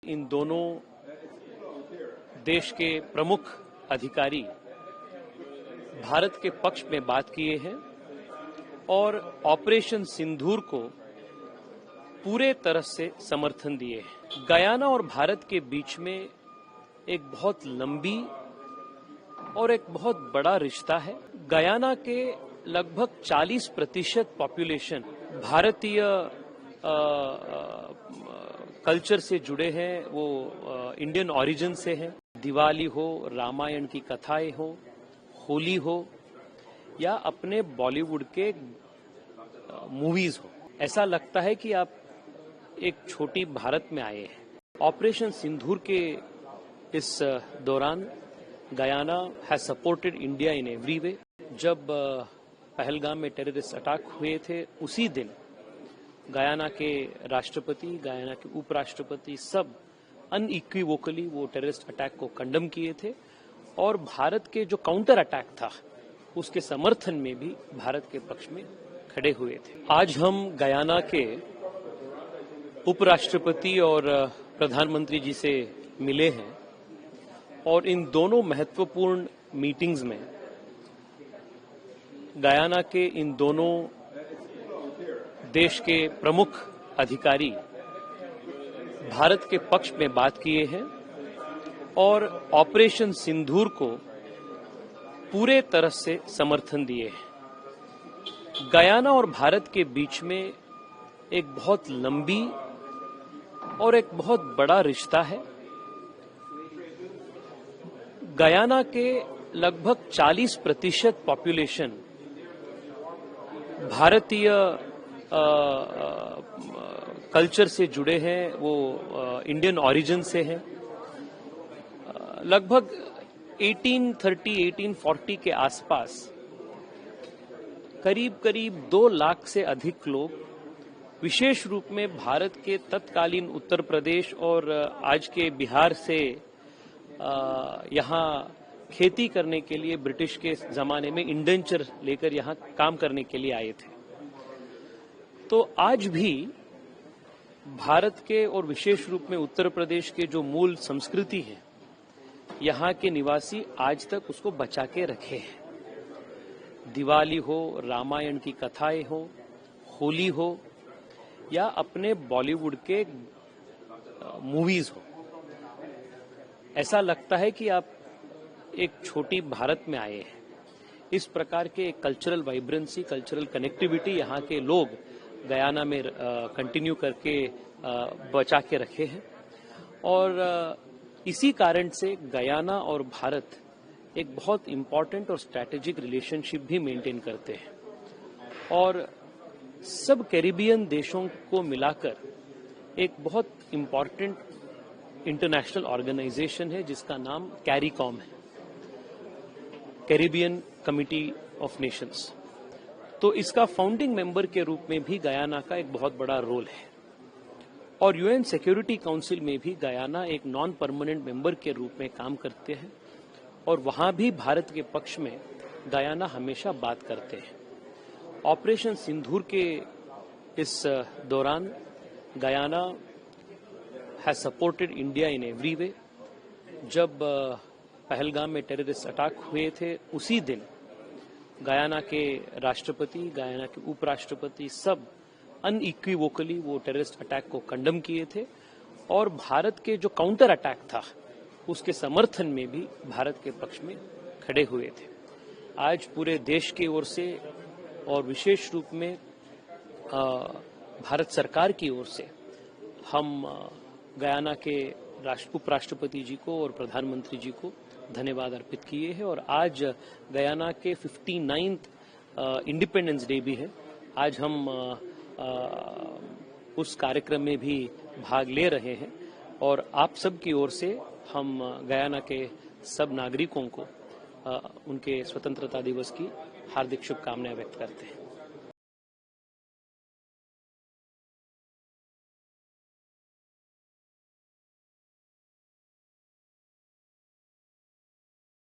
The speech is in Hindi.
इन दोनों देश के प्रमुख अधिकारी भारत के पक्ष में बात किए हैं और ऑपरेशन सिंदूर को पूरे तरह से समर्थन दिए हैं। गयाना और भारत के बीच में एक बहुत लंबी और एक बहुत बड़ा रिश्ता है। गयाना के लगभग 40% पॉपुलेशन भारतीय कल्चर से जुड़े हैं, वो इंडियन ओरिजिन से हैं। दिवाली हो, रामायण की कथाएं हो, होली हो या अपने बॉलीवुड के मूवीज हो, ऐसा लगता है कि आप एक छोटी भारत में आए हैं। ऑपरेशन सिंदूर के इस दौरान Guyana has supported India in every way. जब पहलगाम में टेररिस्ट अटैक हुए थे, उसी दिन गयाना के राष्ट्रपति, गयाना के उपराष्ट्रपति सब अनइक्विवोकली वो टेररिस्ट अटैक को कंडम किए थे और भारत के जो काउंटर अटैक था उसके समर्थन में भी भारत के पक्ष में खड़े हुए थे। आज हम गयाना के उपराष्ट्रपति और प्रधानमंत्री जी से मिले हैं और इन दोनों महत्वपूर्ण मीटिंग्स में गयाना के इन दोनों देश के प्रमुख अधिकारी भारत के पक्ष में बात किए हैं और ऑपरेशन सिंदूर को पूरे तरह से समर्थन दिए हैं। गयाना और भारत के बीच में एक बहुत लंबी और एक बहुत बड़ा रिश्ता है। गयाना के लगभग 40% पॉपुलेशन भारतीय कल्चर से जुड़े हैं, वो इंडियन ओरिजिन से हैं। लगभग 1840 के आसपास करीब 2 लाख से अधिक लोग विशेष रूप में भारत के तत्कालीन उत्तर प्रदेश और आज के बिहार से यहाँ खेती करने के लिए ब्रिटिश के जमाने में इंडेंचर लेकर यहाँ काम करने के लिए आए थे। तो आज भी भारत के और विशेष रूप में उत्तर प्रदेश के जो मूल संस्कृति है, यहाँ के निवासी आज तक उसको बचा के रखे हैं। दिवाली हो, रामायण की कथाएं हो, होली हो या अपने बॉलीवुड के मूवीज हो, ऐसा लगता है कि आप एक छोटी भारत में आए हैं। इस प्रकार के कल्चरल वाइब्रेंसी, कल्चरल कनेक्टिविटी यहाँ के लोग गयाना में कंटिन्यू करके बचा के रखे हैं और इसी कारण से गयाना और भारत एक बहुत इम्पॉर्टेंट और स्ट्रैटेजिक रिलेशनशिप भी मेंटेन करते हैं और सब कैरिबियन देशों को मिलाकर एक बहुत इम्पॉर्टेंट इंटरनेशनल ऑर्गेनाइजेशन है जिसका नाम कैरिकॉम है, कैरिबियन कमिटी ऑफ नेशंस। तो इसका फाउंडिंग मेंबर के रूप में भी गयाना का एक बहुत बड़ा रोल है और यूएन सिक्योरिटी काउंसिल में भी गयाना एक नॉन परमानेंट मेंबर के रूप में काम करते हैं और वहां भी भारत के पक्ष में गयाना हमेशा बात करते हैं। ऑपरेशन सिंदूर के इस दौरान Guyana has supported India in every way. जब पहलगाम में टेररिस्ट अटैक हुए थे, उसी दिन गयाना के राष्ट्रपति, गयाना के उपराष्ट्रपति सब अनइक्विवोकली वो टेररिस्ट अटैक को कंडम किए थे और भारत के जो काउंटर अटैक था उसके समर्थन में भी भारत के पक्ष में खड़े हुए थे। आज पूरे देश की ओर से और विशेष रूप में भारत सरकार की ओर से हम गयाना के उपराष्ट्रपति जी को और प्रधानमंत्री जी को धन्यवाद अर्पित किए हैं और आज गयाना के 59th इंडिपेंडेंस डे भी है। आज हम उस कार्यक्रम में भी भाग ले रहे हैं और आप सब की ओर से हम गयाना के सब नागरिकों को उनके स्वतंत्रता दिवस की हार्दिक शुभकामनाएं व्यक्त करते हैं।